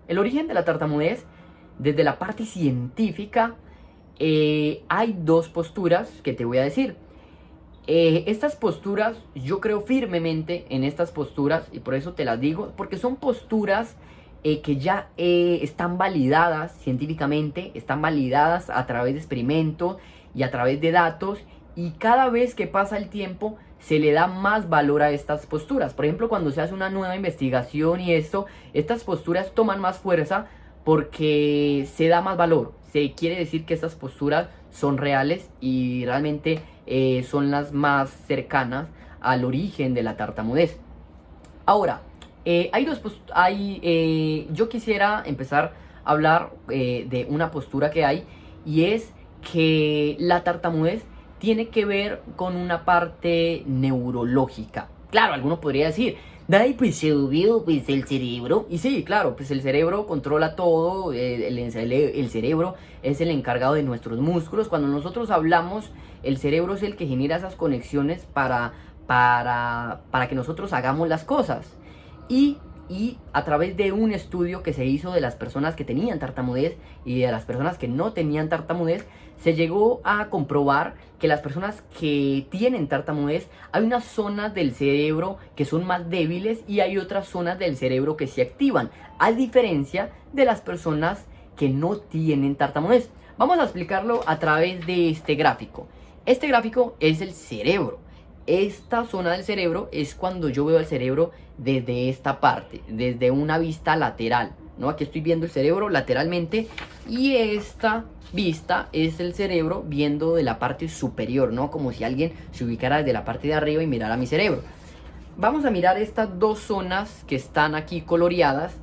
El origen de la tartamudez, desde la parte científica, hay dos posturas que te voy a decir. Estas posturas, yo creo firmemente en estas posturas, y por eso te las digo, porque son posturas que ya están validadas científicamente, están validadas a través de experimentos y a través de datos, y cada vez que pasa el tiempo se le da más valor a estas posturas. Por ejemplo, cuando se hace una nueva investigación y estas posturas toman más fuerza porque se da más valor. Se quiere decir que estas posturas son reales y realmente son las más cercanas al origen de la tartamudez. Ahora, yo quisiera empezar a hablar de una postura que hay, y es que la tartamudez tiene que ver con una parte neurológica. Claro, alguno podría decir, ay, pues se obvio, pues el cerebro. Y sí, claro, pues el cerebro controla todo, el cerebro es el encargado de nuestros músculos. Cuando nosotros hablamos, el cerebro es el que genera esas conexiones para que nosotros hagamos las cosas. Y a través de un estudio que se hizo de las personas que tenían tartamudez y de las personas que no tenían tartamudez, se llegó a comprobar que las personas que tienen tartamudez, hay unas zonas del cerebro que son más débiles y hay otras zonas del cerebro que se activan, a diferencia de las personas que no tienen tartamudez. Vamos a explicarlo a través de este gráfico. Este gráfico es el cerebro. Esta zona del cerebro es cuando yo veo el cerebro desde esta parte, desde una vista lateral, ¿no? Aquí estoy viendo el cerebro lateralmente y esta vista es el cerebro viendo de la parte superior, ¿no? Como si alguien se ubicara desde la parte de arriba y mirara mi cerebro. Vamos a mirar estas dos zonas que están aquí coloreadas,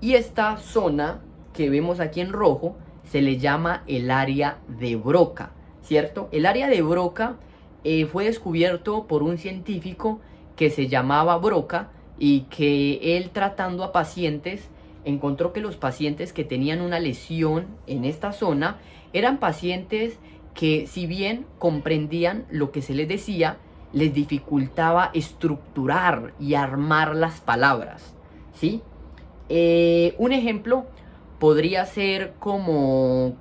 y esta zona que vemos aquí en rojo se le llama el área de Broca, ¿cierto? El área de Broca fue descubierto por un científico que se llamaba Broca, y que él, tratando a pacientes, encontró que los pacientes que tenían una lesión en esta zona eran pacientes que, si bien comprendían lo que se les decía, les dificultaba estructurar y armar las palabras, ¿sí? Un ejemplo podría ser como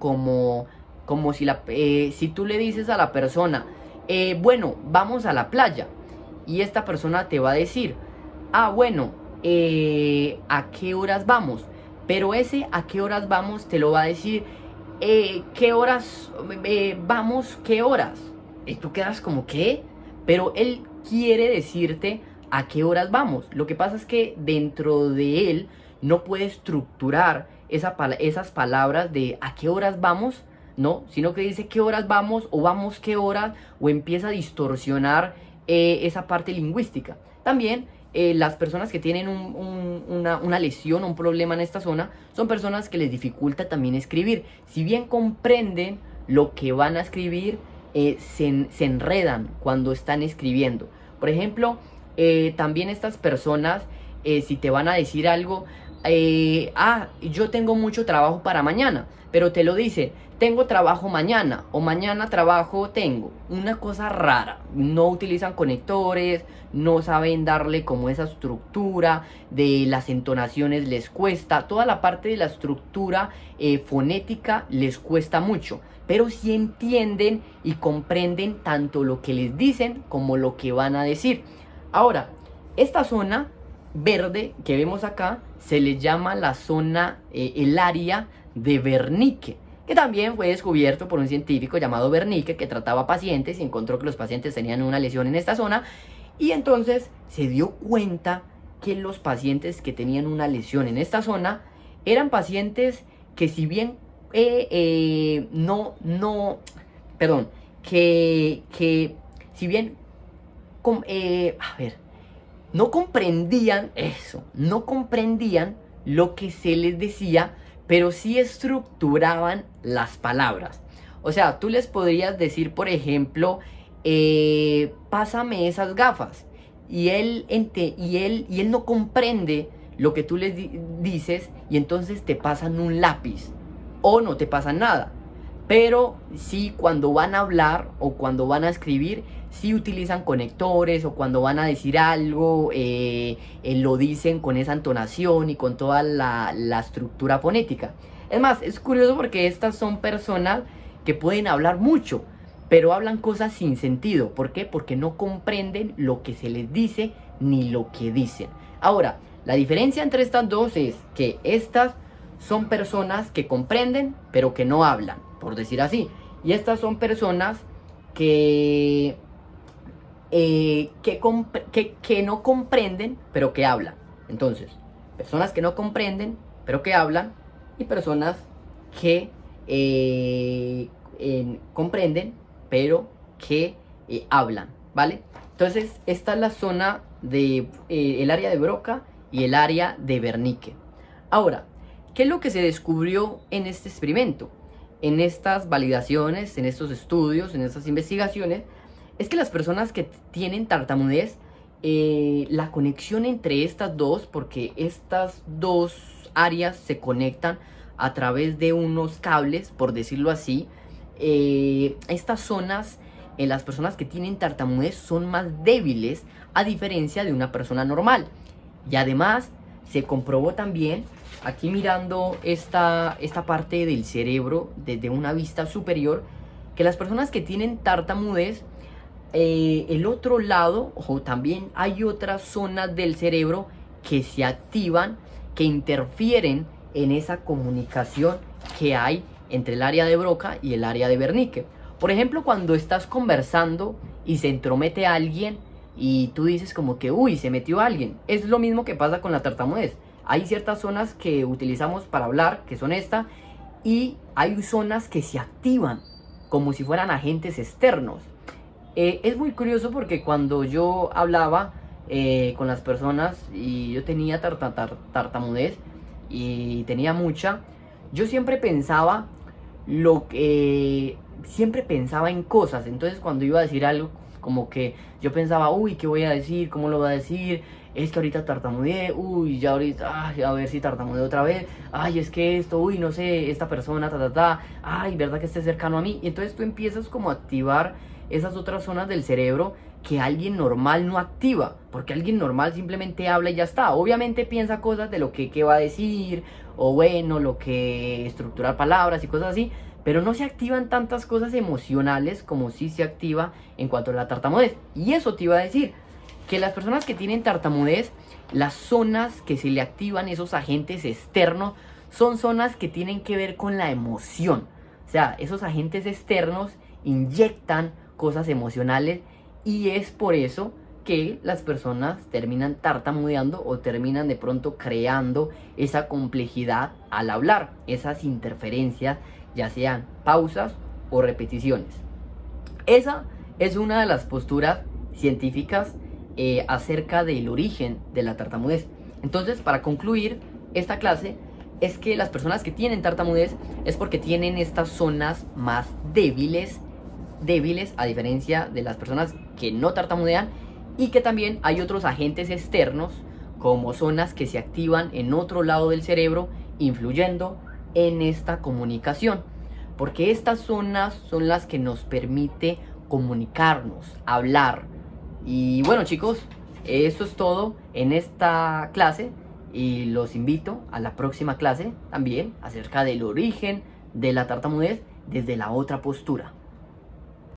si tú le dices a la persona, bueno, vamos a la playa, y esta persona te va a decir, bueno, ¿a qué horas vamos? Pero ese ¿a qué horas vamos? Te lo va a decir, ¿qué horas vamos? ¿Qué horas? Y tú quedas como, ¿qué? Pero él quiere decirte a qué horas vamos. Lo que pasa es que dentro de él no puede estructurar esas palabras de ¿a qué horas vamos? No, sino que dice ¿qué horas vamos? O vamos ¿qué horas? O empieza a distorsionar esa parte lingüística. También las personas que tienen una lesión o un problema en esta zona son personas que les dificulta también escribir. Si bien comprenden lo que van a escribir, se enredan cuando están escribiendo. Por ejemplo, también estas personas, si te van a decir algo, yo tengo mucho trabajo para mañana, pero te lo dicen, tengo trabajo mañana, o mañana trabajo tengo. Una cosa rara, no utilizan conectores, no saben darle como esa estructura, de las entonaciones les cuesta, toda la parte de la estructura fonética les cuesta mucho, pero sí entienden y comprenden tanto lo que les dicen como lo que van a decir. Ahora, esta zona verde que vemos acá se le llama la zona, el área de Wernicke, que también fue descubierto por un científico llamado Wernicke, que trataba pacientes y encontró que los pacientes tenían una lesión en esta zona, y entonces se dio cuenta que los pacientes que tenían una lesión en esta zona eran pacientes que, si bien si bien no comprendían eso, no comprendían lo que se les decía, pero sí estructuraban las palabras. O sea, tú les podrías decir, por ejemplo, pásame esas gafas, y él no comprende lo que tú les dices, y entonces te pasan un lápiz o no te pasan nada. Pero sí, cuando van a hablar o cuando van a escribir, si utilizan conectores o cuando van a decir algo, lo dicen con esa entonación y con toda la estructura fonética. Es más, es curioso porque estas son personas que pueden hablar mucho, pero hablan cosas sin sentido. ¿Por qué? Porque no comprenden lo que se les dice ni lo que dicen. Ahora, la diferencia entre estas dos es que estas son personas que comprenden, pero que no hablan, por decir así. Y estas son personas que no comprenden, pero que hablan. Entonces, personas que no comprenden, pero que hablan, y personas que comprenden, pero que hablan, ¿vale? Entonces, esta es la zona de el área de Broca y el área de Wernicke. Ahora, ¿qué es lo que se descubrió en este experimento? En estas validaciones, en estos estudios, en estas investigaciones, es que las personas que tienen tartamudez, la conexión entre estas dos, porque estas dos áreas se conectan a través de unos cables, por decirlo así, estas zonas en las personas que tienen tartamudez son más débiles a diferencia de una persona normal. Y además se comprobó también, aquí mirando esta parte del cerebro desde una vista superior, que las personas que tienen tartamudez, el otro lado, o también hay otras zonas del cerebro que se activan, que interfieren en esa comunicación que hay entre el área de Broca y el área de Wernicke. Por ejemplo, cuando estás conversando y se entromete alguien y tú dices como que, uy, se metió alguien. Es lo mismo que pasa con la tartamudez. Hay ciertas zonas que utilizamos para hablar, que son esta, y hay zonas que se activan como si fueran agentes externos. Es muy curioso porque cuando yo hablaba con las personas y yo tenía tartamudez y tenía mucha, yo siempre pensaba siempre pensaba en cosas. Entonces cuando iba a decir algo, como que yo pensaba, uy, ¿qué voy a decir? ¿Cómo lo voy a decir? Es que ahorita tartamudeé, uy, ya ahorita, ay, a ver si tartamudeé otra vez, ay, es que esto, uy, no sé, esta persona, ay, verdad que esté cercano a mí. Y entonces tú empiezas como a activar esas otras zonas del cerebro que alguien normal no activa, porque alguien normal simplemente habla y ya está. Obviamente piensa cosas de lo que va a decir, o bueno, lo que estructurar palabras y cosas así, pero no se activan tantas cosas emocionales como sí se activa en cuanto a la tartamudez. Y eso te iba a decir, que las personas que tienen tartamudez, las zonas que se le activan, esos agentes externos, son zonas que tienen que ver con la emoción. O sea, esos agentes externos inyectan cosas emocionales y es por eso que las personas terminan tartamudeando o terminan de pronto creando esa complejidad al hablar, esas interferencias, ya sean pausas o repeticiones. Esa es una de las posturas científicas acerca del origen de la tartamudez. Entonces, para concluir esta clase, es que las personas que tienen tartamudez es porque tienen estas zonas más débiles a diferencia de las personas que no tartamudean, y que también hay otros agentes externos como zonas que se activan en otro lado del cerebro influyendo en esta comunicación, porque estas zonas son las que nos permite comunicarnos, hablar. Y bueno, chicos, eso es todo en esta clase y los invito a la próxima clase también acerca del origen de la tartamudez desde la otra postura.